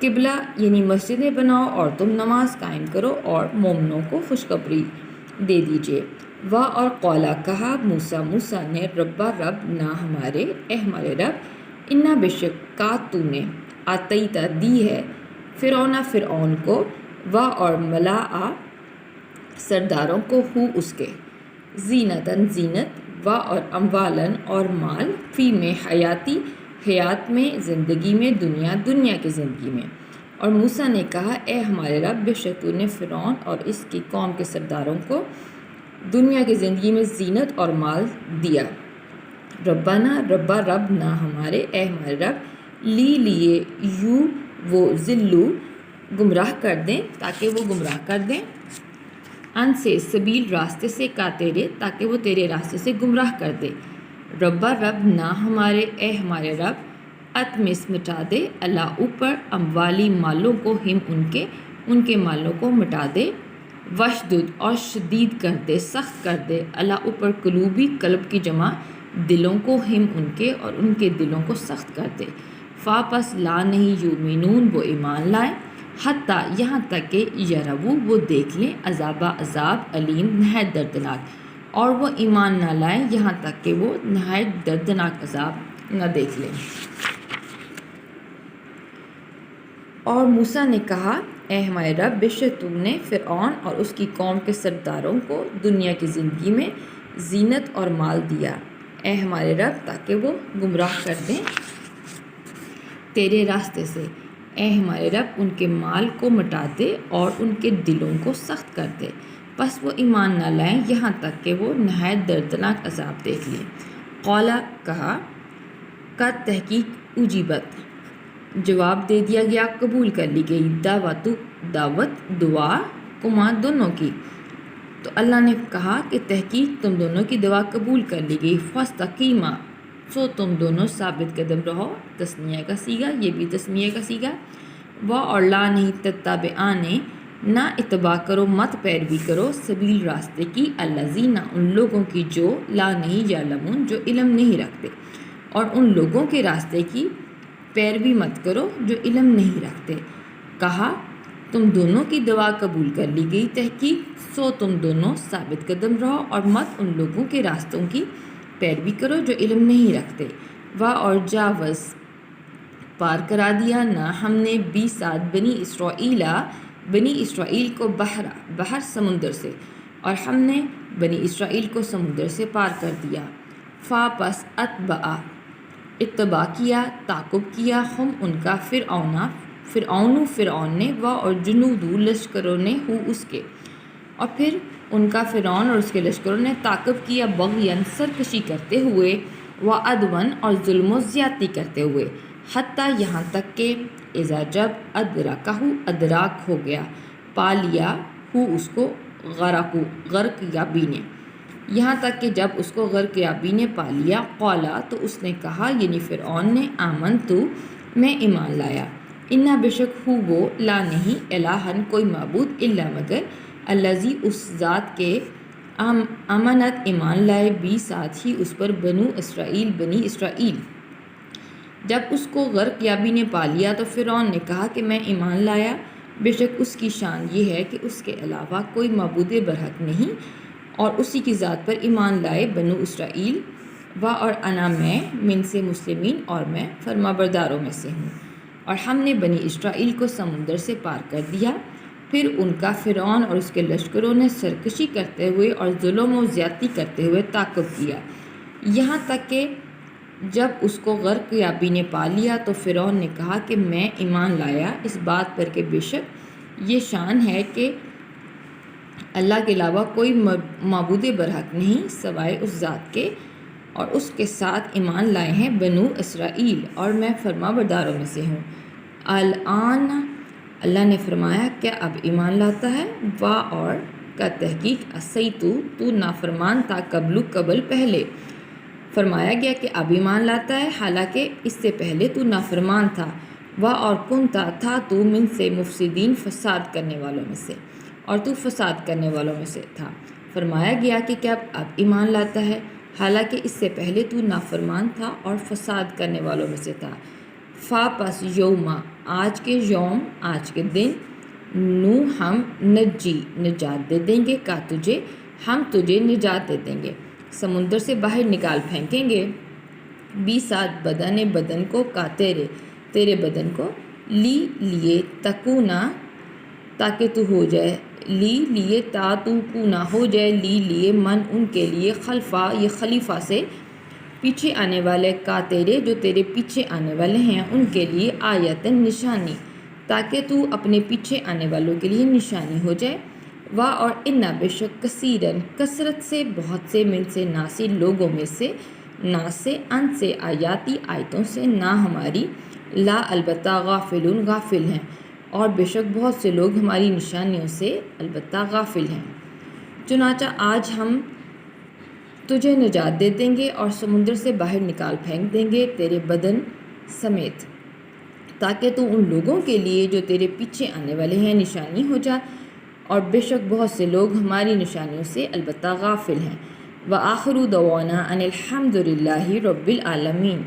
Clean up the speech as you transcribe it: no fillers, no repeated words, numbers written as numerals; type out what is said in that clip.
قبلہ یعنی مسجدیں بناؤ اور تم نماز قائم کرو اور مومنوں کو خوشخبری دے دیجیے۔ اور قولا کہا موسیٰ نے ربا رب نہ ہمارے اے ہمارے رب انا بے شک تو نے آتیتا دی ہے فرعون کو اور ملاء سرداروں کو اس کے زینتاً زینت اور اموالن اور مال فی میں حیات میں زندگی میں دنیا کی زندگی میں۔ اور موسیٰ نے کہا اے ہمارے رب بے شک تو نے فرعون اور اس کی قوم کے سرداروں کو دنیا کی زندگی میں زینت اور مال دیا۔ ربا رب نہ ہمارے اے ہمارے رب لیے وہ ذلو گمراہ کر دیں تاکہ وہ گمراہ کر دیں ان سے سبیل راستے سے کا تیرے تاکہ وہ تیرے راستے سے گمراہ کر دے۔ ربا رب نہ ہمارے اے ہمارے رب اتمس مٹا دے اللہ اوپر اموالی مالوں کو ان کے مالوں کو مٹا دے وشدد اور شدید کر دے سخت کر دے اللہ اوپر قلوبی قلب کی جمع دلوں کو ان کے اور ان کے دلوں کو سخت کر دے۔ پس لا نہیں یؤمنون وہ ایمان لائے حتیٰ یہاں تک کہ یربو وہ دیکھ لیں عذاب علیم نہایت دردناک، اور وہ ایمان نہ لائیں یہاں تک کہ وہ نہایت دردناک عذاب نہ دیکھ لیں۔ اور موسیٰ نے کہا اے ہمارے رب بے شک تم نے فرعون اور اس کی قوم کے سرداروں کو دنیا کی زندگی میں زینت اور مال دیا اے ہمارے رب تاکہ وہ گمراہ کر دیں تیرے راستے سے۔ اے ہمارے رب ان کے مال کو مٹا دے اور ان کے دلوں کو سخت کر دے، پس وہ ایمان نہ لائیں یہاں تک کہ وہ نہایت دردناک عذاب دیکھ لیں۔ قولا کہا قد تحقیق اجیبت جواب دے دیا گیا قبول کر لی گئی دعوت دعا کما دونوں کی۔ تو اللہ نے کہا کہ تحقیق تم دونوں کی دعا قبول کر لی گئی فاستقیما سو تم دونوں ثابت قدم رہو، تسنیہ کا صیغہ یہ بھی تسمیہ کا صیغہ۔ اور لا نہیں تتبعانے نہ اتباع کرو مت پیروی کرو سبیل راستے کی الذین ان لوگوں کی جو لا نہیں یعلمون جو علم نہیں رکھتے، اور ان لوگوں کے راستے کی پیروی مت کرو جو علم نہیں رکھتے۔ کہا تم دونوں کی دعا قبول کر لی گئی تحقیق سو تم دونوں ثابت قدم رہو اور مت ان لوگوں کے راستوں کی پیروی کرو جو علم نہیں رکھتے۔ اور جاوز پار کرا دیا نہ ہم نے ساتھ بنی اسرائیل کو بحر سمندر سے، اور ہم نے بنی اسرائیل کو سمندر سے پار کر دیا۔ پس اتباع کیا تعقب کیا ہم ان کا فرعون نے اور جنود لشکروں نے اس کے، اور پھر ان کا فرعون اور اس کے لشکروں نے تعقب کیا بغیاً سرکشی کرتے ہوئے عدوان اور ظلم و زیادتی کرتے ہوئے حتیٰ یہاں تک کہ اذا جب ادراک ہو گیا پا لیا اس کو غرق یابی نے، یہاں تک کہ جب اس کو غرق یابی نے پا لیا قولا تو اس نے کہا یعنی فرعون نے آمنتو میں ایمان لایا انا بے شک وہ لا نہیں الہن کوئی معبود الا مگر الذی اس ذات کے امانت ایمان لائے بھی ساتھ ہی اس پر بنی اسرائیل۔ جب اس کو غرق یابی نے پا لیا تو فرعون نے کہا کہ میں ایمان لایا بے شک اس کی شان یہ ہے کہ اس کے علاوہ کوئی معبود برحق نہیں، اور اسی کی ذات پر ایمان لائے بنو اسرائیل اور انا میں من سے مسلمین اور میں فرما برداروں میں سے ہوں۔ اور ہم نے بنی اسرائیل کو سمندر سے پار کر دیا، پھر ان کا فرعون اور اس کے لشکروں نے سرکشی کرتے ہوئے اور ظلم و زیادتی کرتے ہوئے تعقب کیا، یہاں تک کہ جب اس کو غرق یابی نے پا لیا تو فرعون نے کہا کہ میں ایمان لایا اس بات پر کہ بے شک یہ شان ہے کہ اللہ کے علاوہ کوئی معبود برحق نہیں سوائے اس ذات کے، اور اس کے ساتھ ایمان لائے ہیں بنو اسرائیل اور میں فرما برداروں میں سے ہوں۔ الآن اللہ نے فرمایا کیا اب ایمان لاتا ہے اور کا تحقیق تو نافرمان تھا قبل پہلے، فرمایا گیا کہ اب ایمان لاتا ہے حالانکہ اس سے پہلے تو نافرمان تھا اور کنتا تھا تو من سے مفسدین فساد کرنے والوں میں سے، اور تو فساد کرنے والوں میں سے تھا۔ فرمایا گیا کہ کیا اب ایمان لاتا ہے حالانکہ اس سے پہلے تو نافرمان تھا اور فساد کرنے والوں میں سے تھا۔ پس یوما آج کے یوم آج کے دن، نو ہم، نجی نجات دے دیں گے، کا تجھے، ہم تجھے نجات دے دیں گے، سمندر سے باہر نکال پھینکیں گے، بی ساتھ بدن کو، کا تیرے بدن کو، لی لیے تکونا تاکہ تو ہو جائے، لی لیے تا تو کو نہ ہو جائے، لی لیے من ان کے لیے، خلفا یہ خلیفہ سے پیچھے آنے والے، کا تیرے جو تیرے پیچھے آنے والے ہیں ان کے لیے، آیتن نشانی تاکہ تو اپنے پیچھے آنے والوں کے لیے نشانی ہو جائے، وا اور انا بے شک، کثیرن کثرت سے، بہت سے، من سے ناسی لوگوں میں سے، نا سے، ان سے، آیاتی آیتوں سے، نہ ہماری، لا البتہ، غافلون غافل ہیں، اور بے شک بہت سے لوگ ہماری نشانیوں سے البتہ غافل ہیں۔ چنانچہ آج ہم تجھے نجات دے دیں گے اور سمندر سے باہر نکال پھینک دیں گے تیرے بدن سمیت، تاکہ تو ان لوگوں کے لیے جو تیرے پیچھے آنے والے ہیں نشانی ہو جا، اور بے شک بہت سے لوگ ہماری نشانیوں سے البتہ غافل ہیں۔ وآخر دعوانا ان الحمد للہ رب العالمین۔